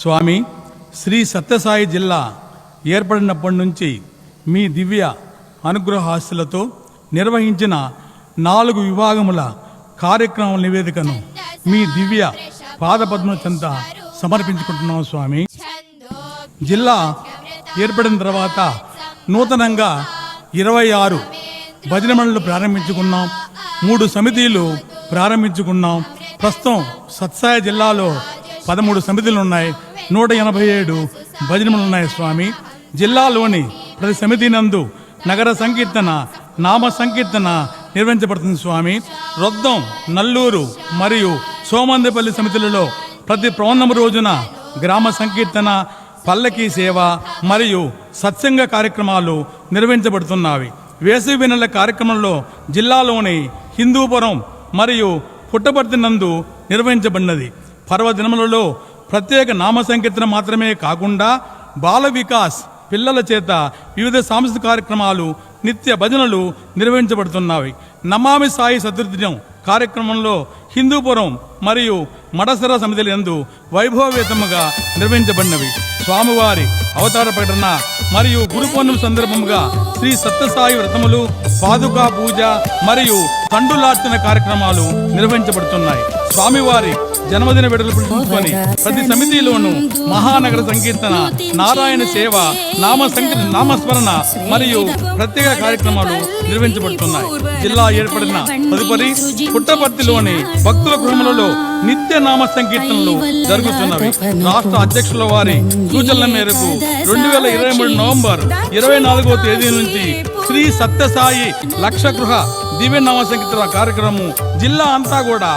స్వామి, శ్రీ సత్యసాయి జిల్లా ఏర్పడినప్పటి నుంచి మీ దివ్య అనుగ్రహాస్తులతో నిర్వహించిన 4 విభాగముల కార్యక్రమం నివేదికను మీ దివ్య పాదపద్మ చెంత సమర్పించుకుంటున్నాం. స్వామి, జిల్లా ఏర్పడిన తర్వాత నూతనంగా 26 భజన మండళ్ళు ప్రారంభించుకున్నాం. 3 సమితిలు ప్రారంభించుకున్నాం. ప్రస్తుతం సత్సాయి జిల్లాలో 13 సమితులు ఉన్నాయి. 187 భజనలు ఉన్నాయి. స్వామి, జిల్లాలోని ప్రతి సమితి నందు నగర సంకీర్తన, నామ సంకీర్తన నిర్వహించబడుతుంది. స్వామి, రొద్దం, నల్లూరు మరియు సోమందేపల్లి సమితులలో ప్రతి పౌర్ణమి రోజున గ్రామ సంకీర్తన, పల్లకీ సేవ మరియు సత్సంగ కార్యక్రమాలు నిర్వహించబడుతున్నవి. వేసవి నెల కార్యక్రమంలో జిల్లాలోని హిందూపురం మరియు పుట్టపర్తి నందు నిర్వహించబడినది. పర్వదినములలో ప్రత్యేక నామ సంకీర్తన మాత్రమే కాకుండా బాల వికాస్ పిల్లల చేత వివిధ సాంస్కృతిక కార్యక్రమాలు, నిత్య భజనలు నిర్వహించబడుతున్నవి. నమామి సాయి సతృదినం కార్యక్రమంలో హిందూపురం మరియు మడసర సమితుల యందు వైభవవేతముగా నిర్వహించబడినవి. స్వామివారి అవతార ప్రకటన మరియు గురు పౌర్ణమి సందర్భముగా శ్రీ సత్యసాయి వ్రతములు, పాదుకా పూజ మరియు తండులార్చన కార్యక్రమాలు నిర్వహించబడుతున్నాయి. స్వామివారి జన్మదిన వేడుకలు పురస్కరించుకొని ప్రతి సమితిలోనూ మహానగర సంకీర్తన, నారాయణ సేవ, నామస్మరణ మరియు ప్రత్యేక కార్యక్రమాలు నిర్వహించబడుతున్నాయి. జిల్లా ఏర్పడిన తదుపరి పుట్టపర్తిలోని భక్తుల గృహములలో నిత్య నామ సంకీర్తనలు జరుగుతున్నవి. రాష్ట్ర అధ్యక్షుల వారి సూచనల మేరకు 2023 నవంబర్ 24వ తేదీ నుంచి శ్రీ సత్యసాయి లక్ష గృహ దివ్య నామ సంకీర్తన కార్యక్రమం జిల్లా అంతా కూడా